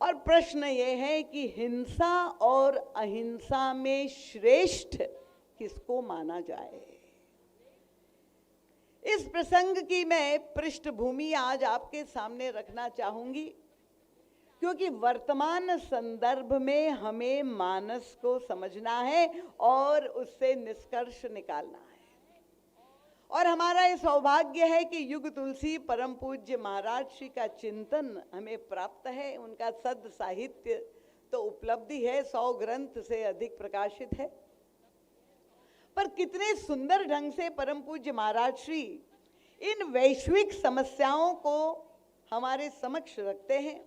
और प्रश्न ये है कि हिंसा और अहिंसा में श्रेष्ठ किसको माना जाए। इस प्रसंग की मैं पृष्ठभूमि आज आपके सामने रखना चाहूंगी, क्योंकि वर्तमान संदर्भ में हमें मानस को समझना है और उससे निष्कर्ष निकालना है। और हमारा ये सौभाग्य है कि युग तुलसी परम पूज्य महाराज श्री का चिंतन हमें प्राप्त है। उनका सद साहित्य तो उपलब्धि है, 100 ग्रंथ से अधिक प्रकाशित है। पर कितने सुंदर ढंग से परम पूज्य महाराज श्री इन वैश्विक समस्याओं को हमारे समक्ष रखते हैं।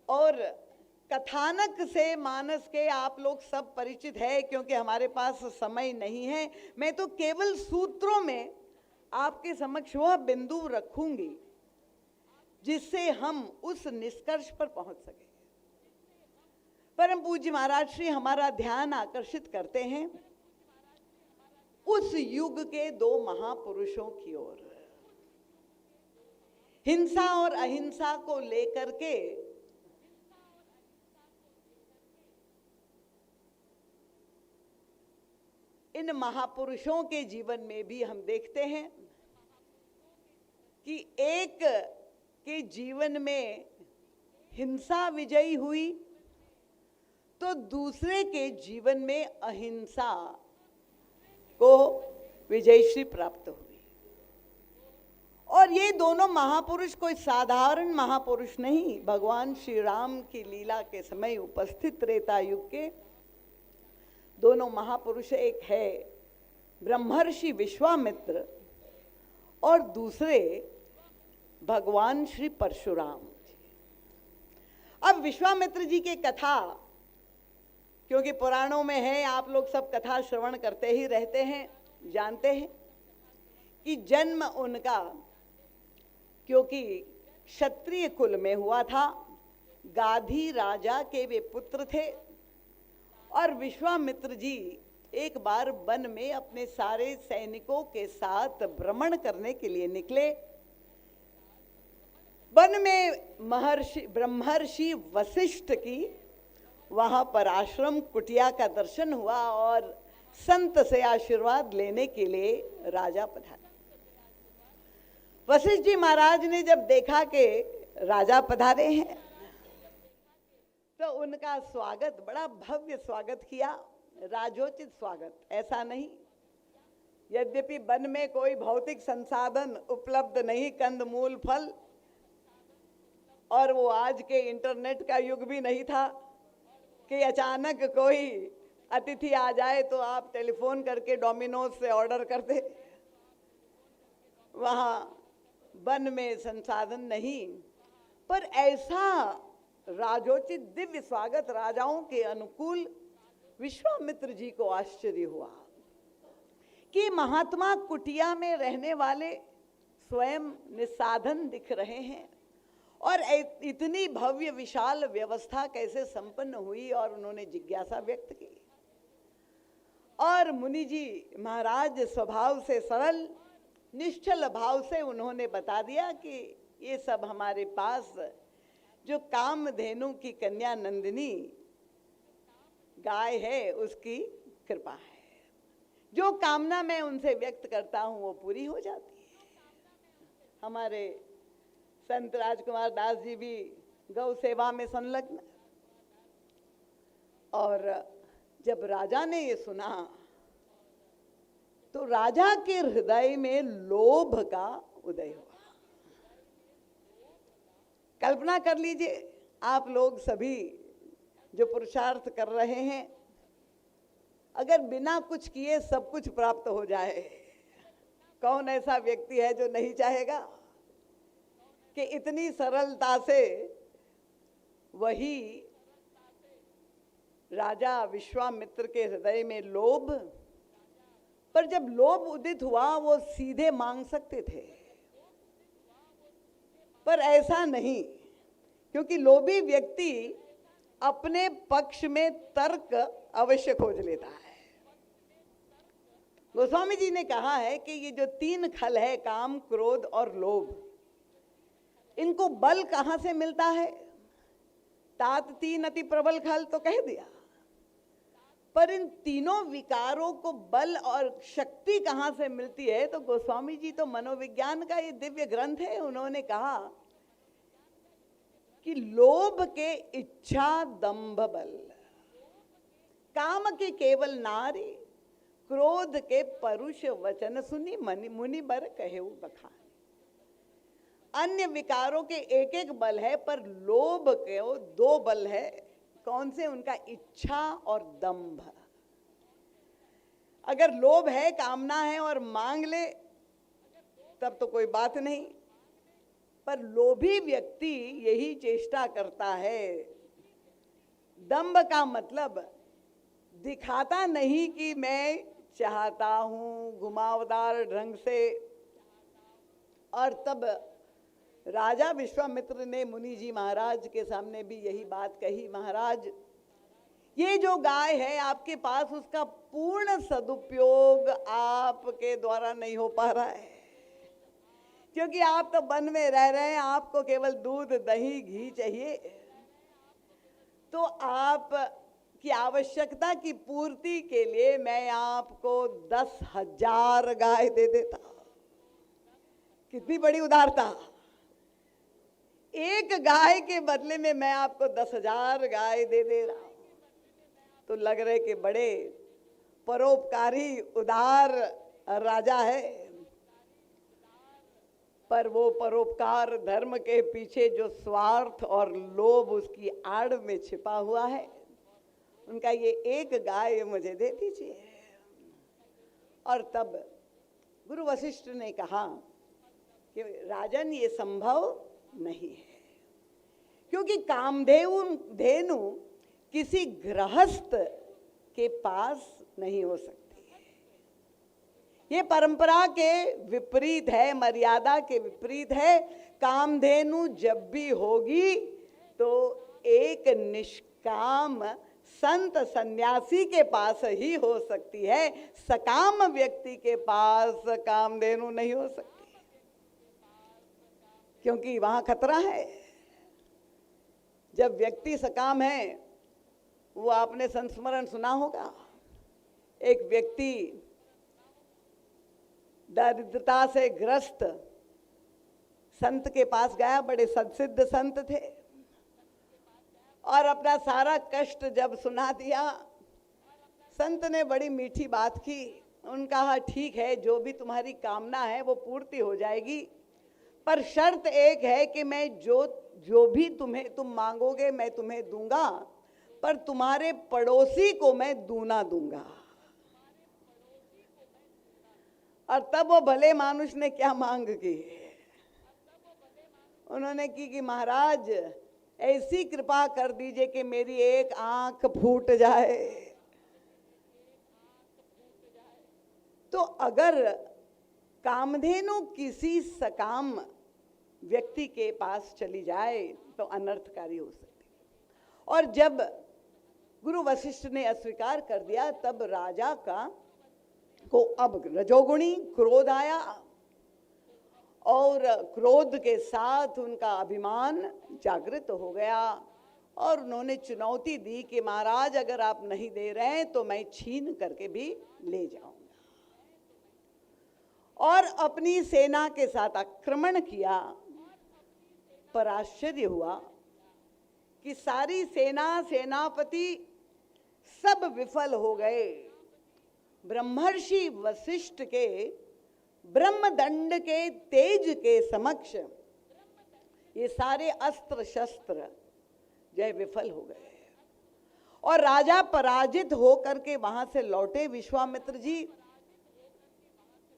और कथानक से मानस के आप लोग सब परिचित है, क्योंकि हमारे पास समय नहीं है। मैं तो केवल सूत्रों में आपके समक्ष वह बिंदु रखूंगी जिससे हम उस निष्कर्ष पर पहुंच सके। परम पूज्य महाराज श्री हमारा ध्यान आकर्षित करते हैं उस युग के 2 महापुरुषों की ओर। हिंसा और अहिंसा को लेकर के इन महापुरुषों के जीवन में भी हम देखते हैं कि एक के जीवन में हिंसा विजयी हुई तो दूसरे के जीवन में अहिंसा को विजयश्री प्राप्त हुई। और ये दोनों महापुरुष कोई साधारण महापुरुष नहीं, भगवान श्री राम की लीला के समय उपस्थित त्रेता युग के दोनों महापुरुष, एक है ब्रह्मर्षि विश्वामित्र और दूसरे भगवान श्री परशुराम जी। अब विश्वामित्र जी की कथा, क्योंकि पुराणों में है, आप लोग सब कथा श्रवण करते ही रहते हैं, जानते हैं कि जन्म उनका क्योंकि क्षत्रिय कुल में हुआ था, गाधी राजा के वे पुत्र थे। और विश्वामित्र जी एक बार वन में अपने सारे सैनिकों के साथ भ्रमण करने के लिए निकले। वन में ब्रह्मर्षि वशिष्ठ की वहां पर आश्रम कुटिया का दर्शन हुआ और संत से आशीर्वाद लेने के लिए राजा पधारे। वशिष्ठ जी महाराज ने जब देखा कि राजा पधारे हैं तो उनका स्वागत, बड़ा भव्य स्वागत किया, राजोचित स्वागत। ऐसा नहीं, यद्यपि वन में कोई भौतिक संसाधन उपलब्ध नहीं, कंदमूल फल, और वो आज के इंटरनेट का युग भी नहीं था कि अचानक कोई अतिथि आ जाए तो आप टेलीफोन करके डोमिनोज से ऑर्डर कर दे। वहाँ वन में संसाधन नहीं, पर ऐसा राजोचित दिव्य स्वागत राजाओं के अनुकूल विश्वामित्र जी को आश्चर्य हुआ कि महात्मा कुटिया में रहने वाले स्वयं निस्साधन दिख रहे हैं और इतनी भव्य विशाल व्यवस्था कैसे संपन्न हुई। और उन्होंने जिज्ञासा व्यक्त की। और मुनि जी महाराज स्वभाव से सरल निश्चल भाव से उन्होंने बता दिया कि ये सब हमारे पास जो कामधेनु की कन्या नंदिनी गाय है उसकी कृपा है। जो कामना मैं उनसे व्यक्त करता हूं वो पूरी हो जाती है। हमारे संत राजकुमार दास जी भी गौ सेवा में संलग्न। और जब राजा ने ये सुना तो राजा के हृदय में लोभ का उदय हुआ। कल्पना कर लीजिए, आप लोग सभी जो पुरुषार्थ कर रहे हैं, अगर बिना कुछ किए सब कुछ प्राप्त हो जाए, कौन ऐसा व्यक्ति है जो नहीं चाहेगा कि इतनी सरलता से वही राजा विश्वामित्र के हृदय में लोभ। पर जब लोभ उदित हुआ वो सीधे मांग सकते थे, पर ऐसा नहीं, क्योंकि लोभी व्यक्ति अपने पक्ष में तर्क अवश्य खोज लेता है। गोस्वामी जी ने कहा है कि ये जो 3 खल है, काम, क्रोध और लोभ, इनको बल कहां से मिलता है? तात तीन अति प्रबल खल तो कह दिया, पर इन तीनों विकारों को बल और शक्ति कहां से मिलती है? तो गोस्वामी जी तो मनोविज्ञान का ये दिव्य ग्रंथ है, उन्होंने कहा कि लोभ के इच्छा दंभ बल, काम के केवल नारी, क्रोध के परुष वचन सुनी, मुनि बर कहेउ बखान। अन्य विकारों के एक एक बल है, पर लोभ के दो बल है। कौन से? उनका इच्छा और दंभ। अगर लोभ है, कामना है और मांग ले तब तो कोई बात नहीं, पर लोभी व्यक्ति यही चेष्टा करता है। दंभ का मतलब दिखाता नहीं कि मैं चाहता हूं, घुमावदार ढंग से। और तब राजा विश्वामित्र ने मुनि जी महाराज के सामने भी यही बात कही, महाराज ये जो गाय है आपके पास, उसका पूर्ण सदुपयोग आपके द्वारा नहीं हो पा रहा है, क्योंकि आप तो वन में रह रहे हैं, आपको केवल दूध दही घी चाहिए। तो आप की आवश्यकता की पूर्ति के लिए मैं आपको 10,000 गाय दे देता। कितनी बड़ी उदारता! एक गाय के बदले में मैं आपको 10,000 गाय दे दे रहा हूं। तो लग रहे कि बड़े परोपकारी उदार राजा है, पर वो परोपकार धर्म के पीछे जो स्वार्थ और लोभ उसकी आड़ में छिपा हुआ है, उनका ये एक गाय मुझे दे दीजिए। और तब गुरु वशिष्ठ ने कहा कि राजन ये संभव नहीं है, क्योंकि कामधेनु किसी गृहस्थ के पास नहीं हो सकती है। ये परंपरा के विपरीत है, मर्यादा के विपरीत है। कामधेनु जब भी होगी तो एक निष्काम संत सन्यासी के पास ही हो सकती है। सकाम व्यक्ति के पास कामधेनु नहीं हो सकती, क्योंकि वहां खतरा है। जब व्यक्ति सकाम है, वो आपने संस्मरण सुना होगा, एक व्यक्ति दरिद्रता से ग्रस्त संत के पास गया, बड़े सदसिद्ध संत थे, और अपना सारा कष्ट जब सुना दिया, संत ने बड़ी मीठी बात की। उनका कहा ठीक है, जो भी तुम्हारी कामना है वो पूर्ति हो जाएगी, पर शर्त एक है कि मैं जो भी तुम मांगोगे मैं तुम्हें दूंगा, पर तुम्हारे पड़ोसी को मैं दूना दूंगा। और तब वो भले मानुष ने क्या मांग की? उन्होंने की कि महाराज ऐसी कृपा कर दीजिए कि मेरी एक आंख फूट जाए। तो अगर कामधेनु किसी सकाम व्यक्ति के पास चली जाए तो अनर्थकारी हो सकती है। और जब गुरु वशिष्ठ ने अस्वीकार कर दिया, तब राजा को अब रजोगुणी क्रोध आया, और क्रोध के साथ उनका अभिमान जागृत हो गया, और उन्होंने चुनौती दी कि महाराज अगर आप नहीं दे रहे हैं तो मैं छीन करके भी ले जाऊंगा। और अपनी सेना के साथ आक्रमण किया। पर आश्चर्य हुआ कि सारी सेनापति सब विफल हो गए। ब्रह्मर्षि वशिष्ठ के ब्रह्मदंड के तेज के समक्ष ये सारे अस्त्र शस्त्र जय विफल हो गए, और राजा पराजित होकर के वहां से लौटे। विश्वामित्र जी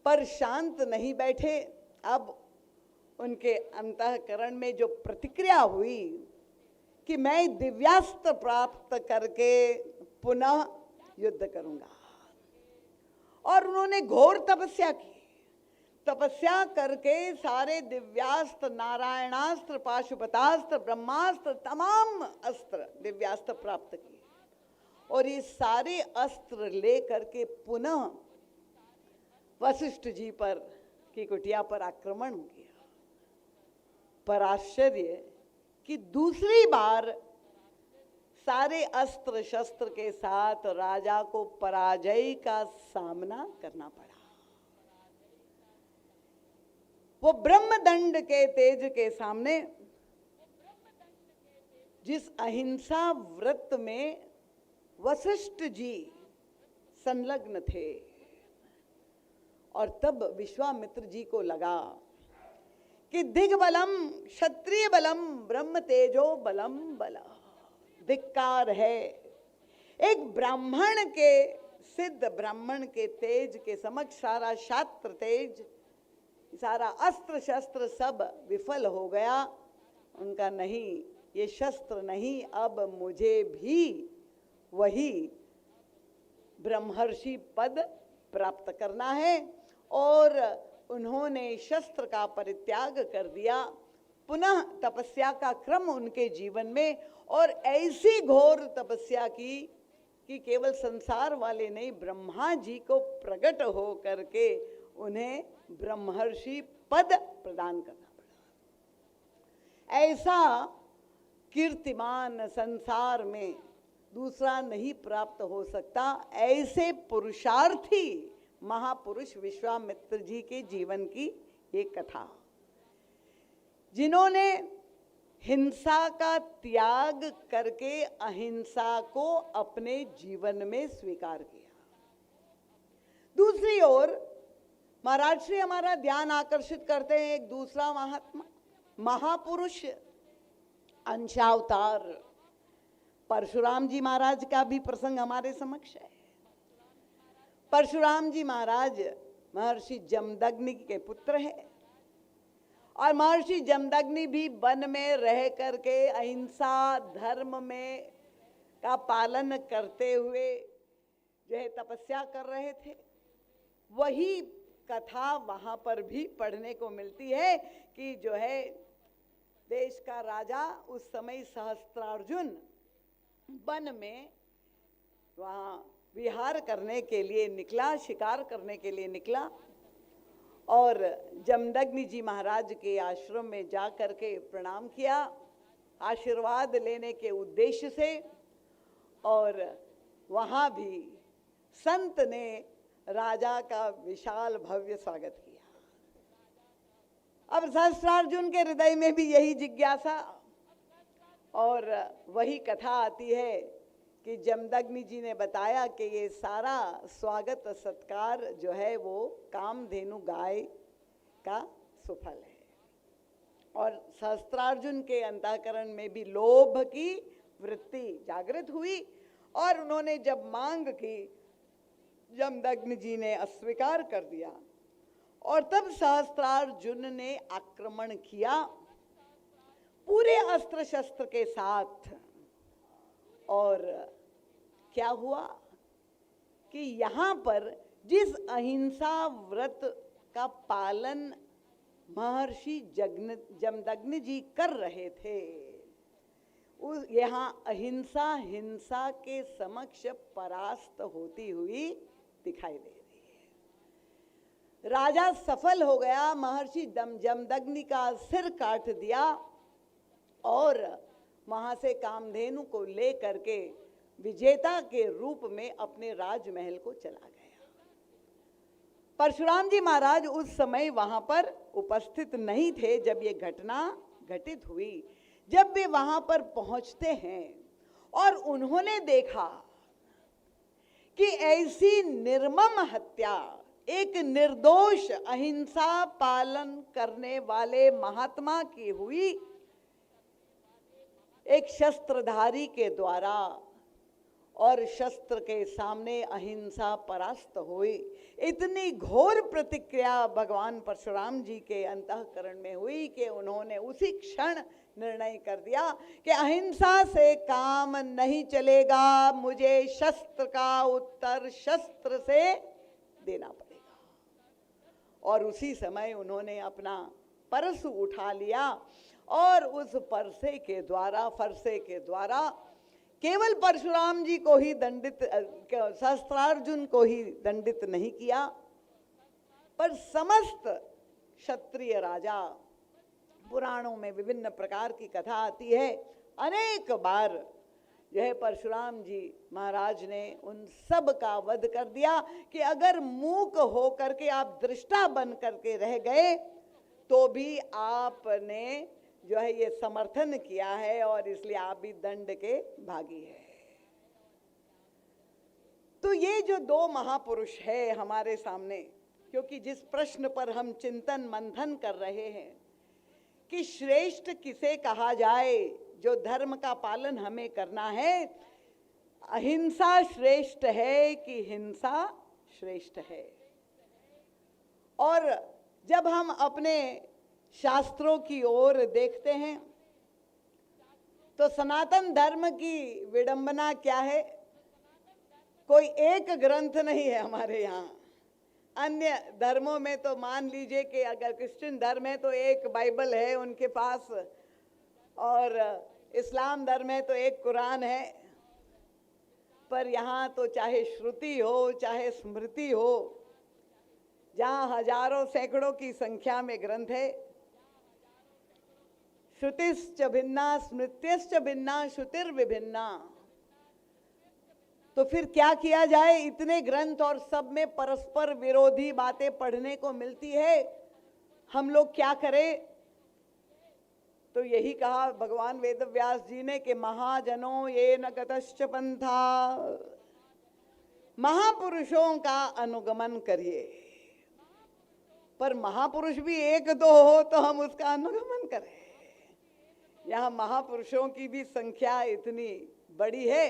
पर शांत नहीं बैठे। अब उनके अंतःकरण में जो प्रतिक्रिया हुई कि मैं दिव्यास्त्र प्राप्त करके पुनः युद्ध करूंगा, और उन्होंने घोर तपस्या की। तपस्या करके सारे दिव्यास्त्र, नारायणास्त्र, पाशुपतास्त्र, ब्रह्मास्त्र, तमाम अस्त्र दिव्यास्त्र प्राप्त किए, और ये सारे अस्त्र लेकर के पुनः वशिष्ठ जी पर की कुटिया पर आक्रमण किया। पर आश्चर्य कि दूसरी बार सारे अस्त्र शस्त्र के साथ राजा को पराजय का सामना करना पड़ा। वो ब्रह्मदंड के तेज के सामने, जिस अहिंसा व्रत में वशिष्ठ जी संलग्न थे, और तब विश्वामित्र जी को लगा कि दिग्बलम क्षत्रिय बलम ब्रह्म तेजो बलम बला, धिक्कार है। एक ब्राह्मण के, सिद्ध ब्राह्मण के तेज के समक्ष सारा शास्त्र तेज, सारा अस्त्र शस्त्र सब विफल हो गया। उनका नहीं, ये शस्त्र नहीं, अब मुझे भी वही ब्रह्मर्षि पद प्राप्त करना है। और उन्होंने शस्त्र का परित्याग कर दिया। पुनः तपस्या का क्रम उनके जीवन में, और ऐसी घोर तपस्या की कि केवल संसार वाले नहीं, ब्रह्मा जी को प्रकट हो करके उन्हें ब्रह्मर्षि पद प्रदान करना पड़ा। ऐसा कीर्तिमान संसार में दूसरा नहीं प्राप्त हो सकता। ऐसे पुरुषार्थी महापुरुष विश्वामित्र जी के जीवन की ये कथा, जिन्होंने हिंसा का त्याग करके अहिंसा को अपने जीवन में स्वीकार किया। दूसरी ओर महाराज श्री हमारा ध्यान आकर्षित करते हैं एक दूसरा महात्मा, महापुरुष, अंशावतार परशुराम जी महाराज का भी प्रसंग हमारे समक्ष है। परशुराम जी महाराज महर्षि जमदग्नि के पुत्र हैं, और महर्षि जमदग्नि भी वन में रह करके अहिंसा धर्म में का पालन करते हुए जो है तपस्या कर रहे थे। वही कथा वहां पर भी पढ़ने को मिलती है कि जो है देश का राजा उस समय सहस्त्रार्जुन वन में वहाँ विहार करने के लिए निकला, शिकार करने के लिए निकला, और जमदग्नि जी महाराज के आश्रम में जा करके प्रणाम किया आशीर्वाद लेने के उद्देश्य से। और वहाँ भी संत ने राजा का विशाल भव्य स्वागत किया। अब सहस्त्रार्जुन के हृदय में भी यही जिज्ञासा, और वही कथा आती है कि जमदग्नि जी ने बताया कि ये सारा स्वागत सत्कार जो है वो कामधेनु गाय का सुफल है। और सहस्त्रार्जुन के अंतःकरण में भी लोभ की वृत्ति जागृत हुई, और उन्होंने जब मांग की, जमदग्नि जी ने अस्वीकार कर दिया, और तब सहस्त्रार्जुन ने आक्रमण किया पूरे अस्त्र शस्त्र के साथ। और क्या हुआ कि यहाँ पर जिस अहिंसा व्रत का पालन महर्षि जमदग्नि जी कर रहे थे, यहाँ अहिंसा हिंसा के समक्ष परास्त होती हुई दिखाई दे रही है। राजा सफल हो गया, महर्षि जमदग्नि का सिर काट दिया, और वहां से कामधेनु को ले करके विजेता के रूप में अपने राजमहल को चला गया। परशुराम जी महाराज उस समय वहां पर उपस्थित नहीं थे जब ये घटना घटित हुई। जब वे वहां पर पहुंचते हैं और उन्होंने देखा कि ऐसी निर्मम हत्या एक निर्दोष अहिंसा पालन करने वाले महात्मा की हुई, एक शस्त्रधारी के द्वारा, और शस्त्र के सामने अहिंसा परास्त हुई। इतनी घोर प्रतिक्रिया भगवान परशुराम जी के अंतःकरण में हुई कि उन्होंने उसी क्षण निर्णय कर दिया कि अहिंसा से काम नहीं चलेगा, मुझे शस्त्र का उत्तर शस्त्र से देना पड़ेगा। और उसी समय उन्होंने अपना परशु उठा लिया, और उस फरसे के द्वारा केवल परशुराम जी को ही दंडित, सहस्त्रार्जुन को ही दंडित नहीं किया, पर समस्त क्षत्रिय राजा पुराणों में विभिन्न प्रकार की कथा आती है। अनेक बार जो है परशुराम जी महाराज ने उन सब का वध कर दिया कि अगर मूक हो करके आप दृष्टा बन करके रह गए तो भी आपने जो है ये समर्थन किया है और इसलिए आप भी दंड के भागी है। तो ये जो दो महापुरुष है हमारे सामने, क्योंकि जिस प्रश्न पर हम चिंतन मंथन कर रहे हैं कि श्रेष्ठ किसे कहा जाए, जो धर्म का पालन हमें करना है, अहिंसा श्रेष्ठ है कि हिंसा श्रेष्ठ है। और जब हम अपने शास्त्रों की ओर देखते हैं तो सनातन धर्म की विडंबना क्या है, कोई एक ग्रंथ नहीं है हमारे यहाँ। अन्य धर्मों में तो मान लीजिए कि अगर क्रिश्चियन धर्म है तो एक बाइबल है उनके पास, और इस्लाम धर्म है तो एक कुरान है, पर यहाँ तो चाहे श्रुति हो चाहे स्मृति हो, जहाँ हजारों सैकड़ों की संख्या में ग्रंथ है। श्रुतिश्च भिन्ना स्मृत्यश्च भिन्ना श्रुतिर्विभिन्ना। तो फिर क्या किया जाए, इतने ग्रंथ और सब में परस्पर विरोधी बातें पढ़ने को मिलती है, हम लोग क्या करें। तो यही कहा भगवान वेदव्यास जी ने कि महाजनों ये न गतश्च पंथा, महापुरुषों का अनुगमन करिए। पर महापुरुष भी एक दो हो तो हम उसका अनुगमन करें। यहाँ महापुरुषों की भी संख्या इतनी बड़ी है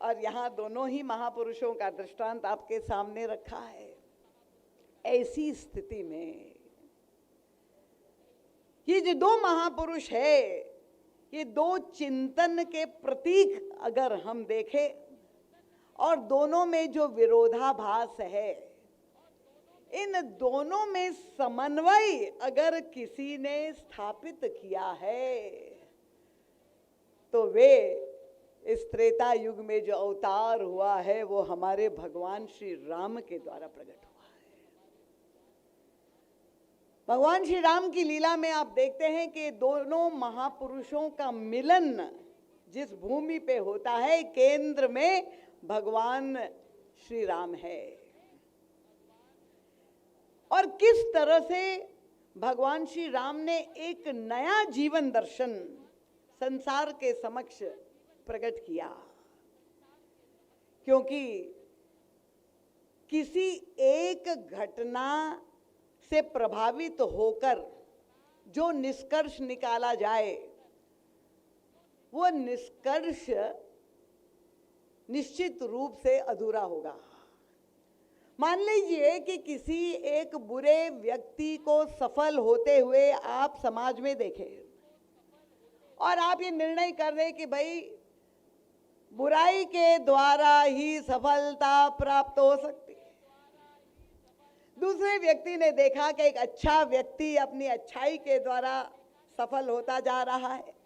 और यहाँ दोनों ही महापुरुषों का दृष्टांत आपके सामने रखा है। ऐसी स्थिति में ये जो दो महापुरुष है, ये दो चिंतन के प्रतीक अगर हम देखें, और दोनों में जो विरोधाभास है, इन दोनों में समन्वय अगर किसी ने स्थापित किया है तो वे इस त्रेता युग में जो अवतार हुआ है वो हमारे भगवान श्री राम के द्वारा प्रकट हुआ है। भगवान श्री राम की लीला में आप देखते हैं कि दोनों महापुरुषों का मिलन जिस भूमि पे होता है, केंद्र में भगवान श्री राम है। और किस तरह से भगवान श्री राम ने एक नया जीवन दर्शन संसार के समक्ष प्रकट किया, क्योंकि किसी एक घटना से प्रभावित होकर जो निष्कर्ष निकाला जाए वो निष्कर्ष निश्चित रूप से अधूरा होगा। मान लीजिए कि किसी एक बुरे व्यक्ति को सफल होते हुए आप समाज में देखें और आप ये निर्णय कर रहे कि भाई बुराई के द्वारा ही सफलता प्राप्त हो सकती है। दूसरे व्यक्ति ने देखा कि एक अच्छा व्यक्ति अपनी अच्छाई के द्वारा सफल होता जा रहा है,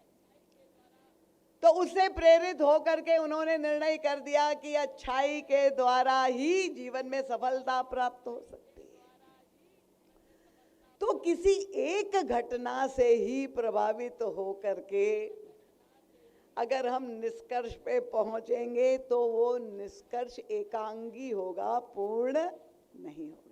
तो उससे प्रेरित होकर के उन्होंने निर्णय कर दिया कि अच्छाई के द्वारा ही जीवन में सफलता प्राप्त हो सकती है। तो किसी एक घटना से ही प्रभावित होकर के अगर हम निष्कर्ष पे पहुंचेंगे तो वो निष्कर्ष एकांगी होगा, पूर्ण नहीं होगा।